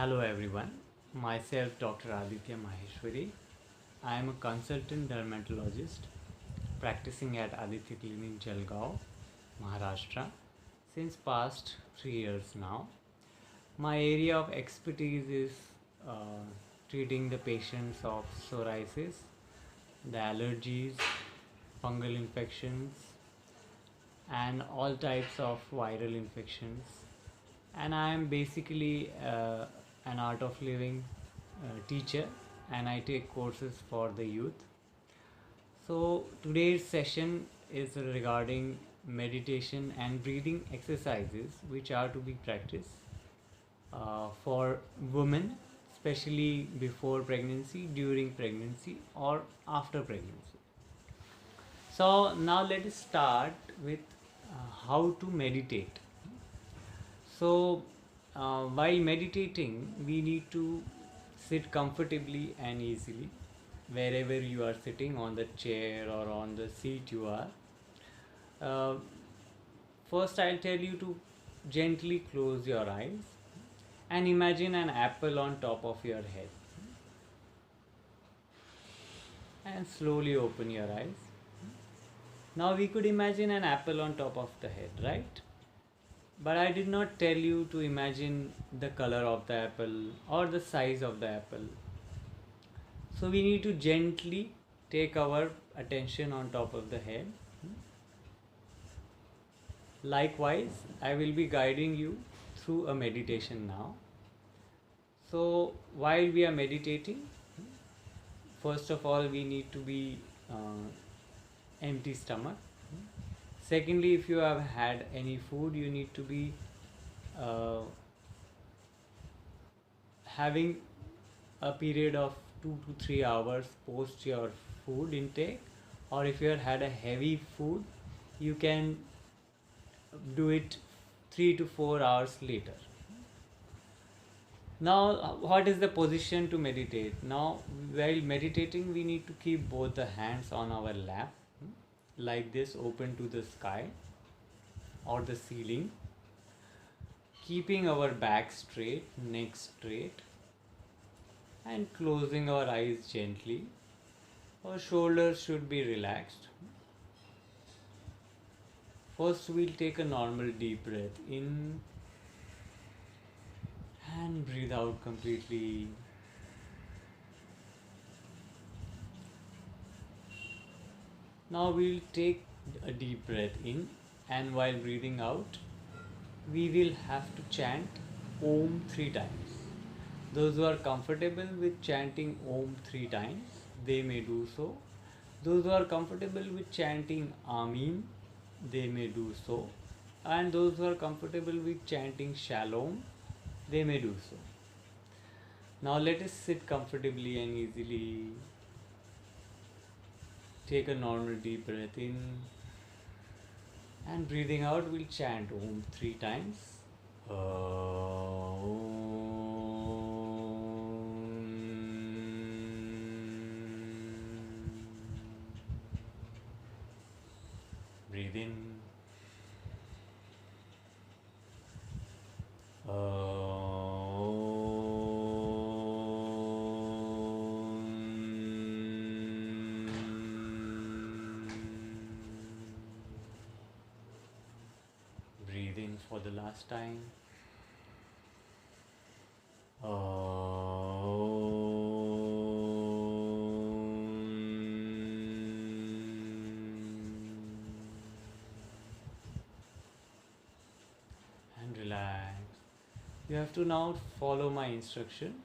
Hello everyone, myself Dr. Aditya Maheshwari. I am a consultant dermatologist practicing at Aditya Clinic Jalgaon, Maharashtra since past 3 years now. My area of expertise is treating the patients of psoriasis, the allergies, fungal infections and all types of viral infections, and I am basically an art of living teacher, and I take courses for the youth. So today's session is regarding meditation and breathing exercises which are to be practiced for women, especially before pregnancy, during pregnancy, or after pregnancy. So now let us start with how to meditate. So, while meditating, we need to sit comfortably and easily wherever you are sitting, on the chair or on the seat you are. Uh, First, I'll tell you to gently close your eyes and imagine an apple on top of your head, and slowly open your eyes. Now, we could imagine an apple on top of the head, right? But I did not tell you to imagine the color of the apple or the size of the apple. So we need to gently take our attention on top of the head. Likewise, I will be guiding you through a meditation now. So while we are meditating, first of all, we need to be empty stomach. Secondly, if you have had any food, you need to be uh, having a period of 2 to 3 hours post your food intake, or if you have had a heavy food, you can do it 3 to 4 hours later. Now, what is the position to meditate? Now, while meditating, we need to keep both the hands on our lap, like this, open to the sky or the ceiling, keeping our back straight, neck straight, and closing our eyes gently. Our shoulders should be relaxed. First, we'll take a normal deep breath in and breathe out completely. Now, we'll take a deep breath in, and while breathing out, we will have to chant Om 3 times. Those who are comfortable with chanting Om 3 times, they may do so. Those who are comfortable with chanting Amin, they may do so. And those who are comfortable with chanting Shalom, they may do so. Now let us sit comfortably and easily. Take a normal deep breath in, and breathing out, we'll chant Om 3 times. Breathe in. Breathe in for the last time. And relax. You have to now follow my instruction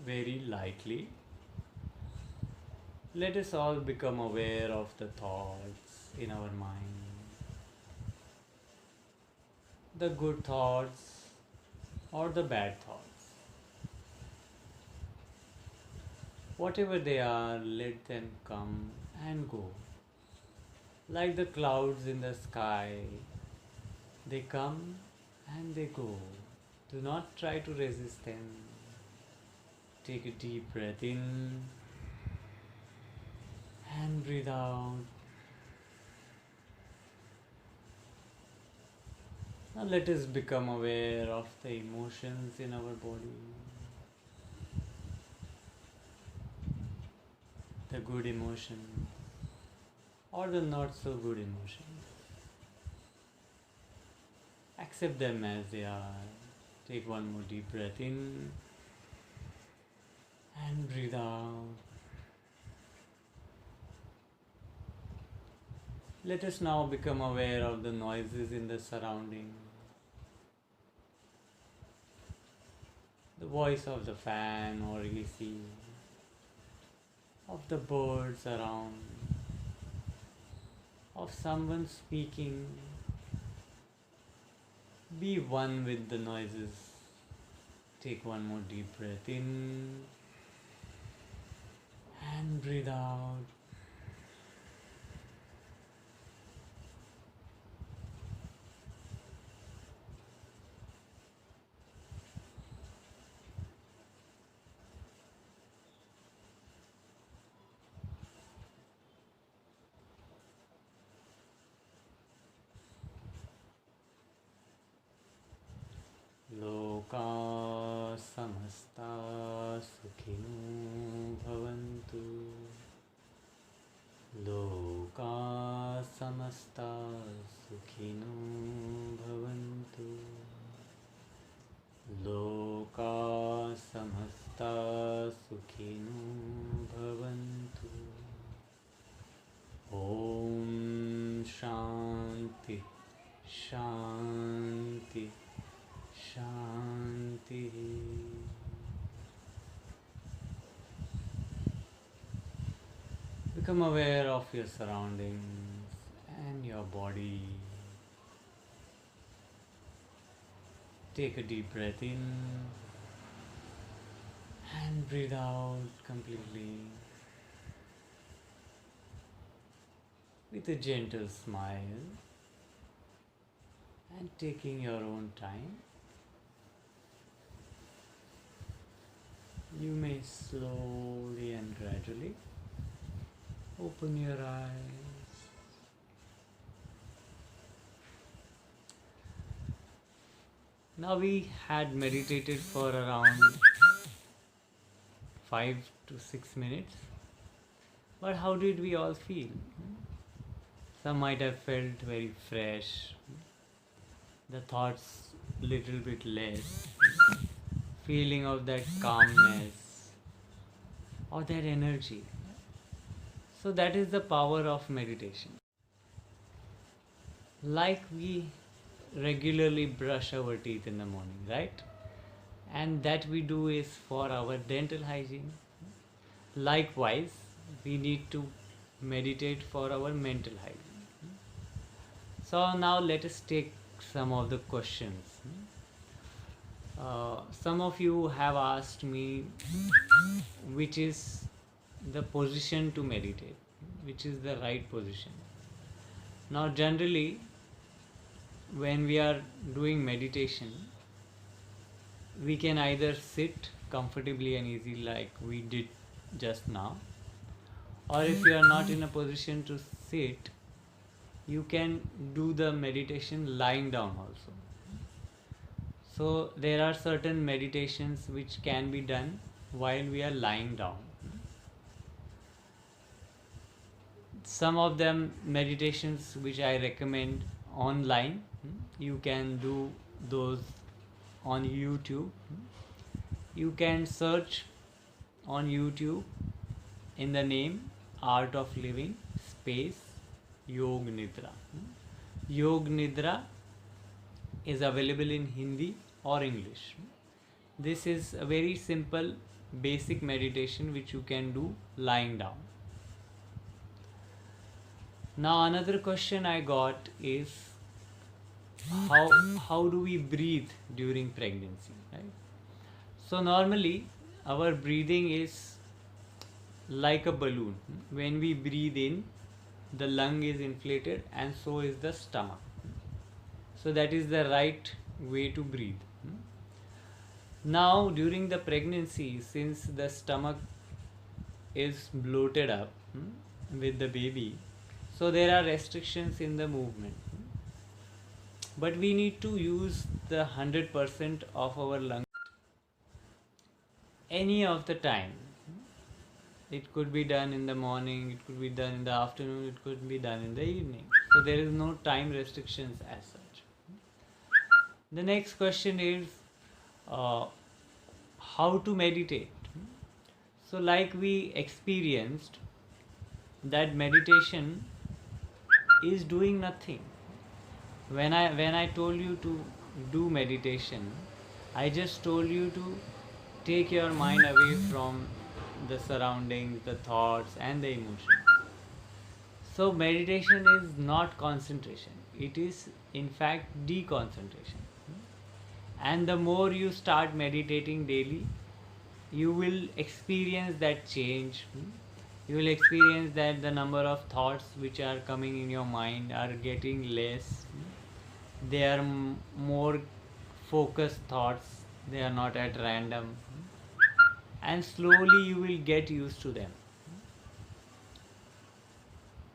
very lightly. Let us all become aware of the thoughts in our mind. The good thoughts or the bad thoughts. Whatever they are, let them come and go. Like the clouds in the sky, they come and they go. Do not try to resist them. Take a deep breath in and breathe out. Now let us become aware of the emotions in our body. the good emotion or the not so good emotions. Accept them as they are. Take one more deep breath in and breathe out. Let us now become aware of the noises in the surrounding. The voice of the fan or AC, of the birds around, of someone speaking. Be one with the noises. Take one more deep breath in and breathe out. लोका समस्ता सुखिनो भवन्तु. लोका समस्ता सुखिनो भवन्तु. लोका समस्ता सुखिनो भवन्तु. ॐ शान्ति शान्ति शांति. Become aware of your surroundings and your body. Take a deep breath in and breathe out completely with a gentle smile and taking your own time. You may slowly and gradually open your eyes. Now we had meditated for around 5 to 6 minutes. But how did we all feel? Some might have felt very fresh, the thoughts little bit less, feeling of that calmness or that energy. So that is the power of meditation. Like we regularly brush our teeth in the morning, right? And that we do is for our dental hygiene. Likewise, we need to meditate for our mental hygiene. So now let us take some of the questions. Some of you have asked me which is the position to meditate, which is the right position. Now generally when we are doing meditation, we can either sit comfortably and easy like we did just now, or if you are not in a position to sit, you can do the meditation lying down also. So there are certain meditations which can be done while we are lying down. Some of them meditations which I recommend online, you can do those on YouTube. You can search on YouTube in the name Art of Living space Yog Nidra. Yog Nidra is available in Hindi or English. This is a very simple basic meditation which you can do lying down. Now another question I got is how do we breathe during pregnancy, right? So normally our breathing is like a balloon. When we breathe in, the lung is inflated and so is the stomach. So that is the right way to breathe. Now during the pregnancy, since the stomach is bloated up with the baby, so there are restrictions in the movement. But we need to use the 100% of our lungs any of the time. It could be done in the morning, it could be done in the afternoon, it could be done in the evening. So there is no time restrictions as such. The next question is uh, how to meditate. So, like we experienced, that meditation is doing nothing. When I told you to do meditation, I just told you to take your mind away from the surroundings, the thoughts, and the emotions. So, meditation is not concentration, it is in fact deconcentration. And the more you start meditating daily, you will experience that change. You will experience that the number of thoughts which are coming in your mind are getting less. They are more focused thoughts, they are not at random. And slowly you will get used to them.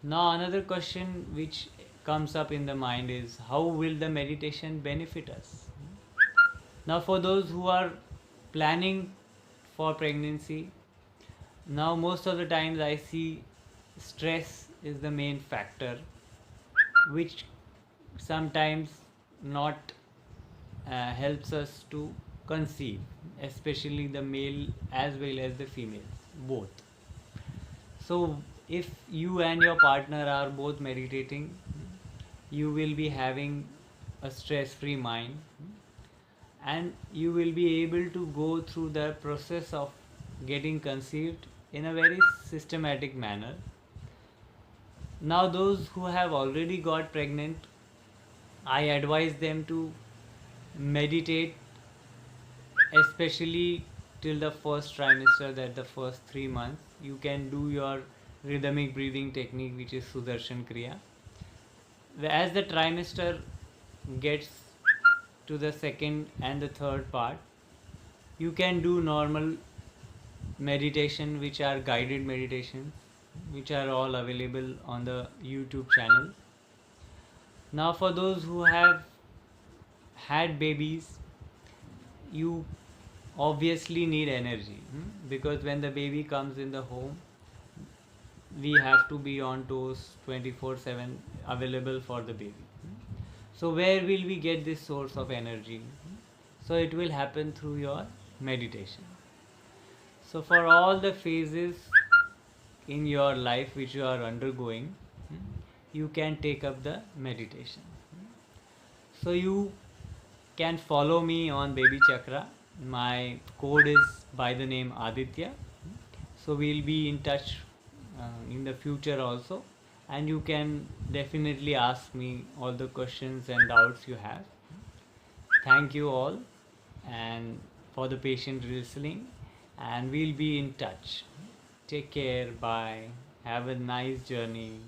Now, another question which comes up in the mind is how will the meditation benefit us? Now, for those who are planning for pregnancy, now most of the times I see stress is the main factor, which sometimes not helps us to conceive, especially the male as well as the females, both. So, if you and your partner are both meditating, you will be having a stress free mind, and you will be able to go through the process of getting conceived in a very systematic manner. Now, those who have already got pregnant, I advise them to meditate, especially till the first trimester, that the first 3 months. You can do your rhythmic breathing technique, which is Sudarshan Kriya. As the trimester gets to the second and the third part, you can do normal meditation, which are guided meditations, which are all available on the YouTube channel. Now, for those who have had babies, you obviously need energy, because when the baby comes in the home, we have to be on toes 24/7 available for the baby. So, where will we get this source of energy? So, it will happen through your meditation. So, for all the phases in your life which you are undergoing, you can take up the meditation. So, you can follow me on Baby Chakra. My code is by the name Aditya. So, we'll be in touch in the future also, and you can definitely ask me all the questions and doubts you have. Thank you all and for the patient listening, and we'll be in touch. Take care. Bye. Have a nice journey.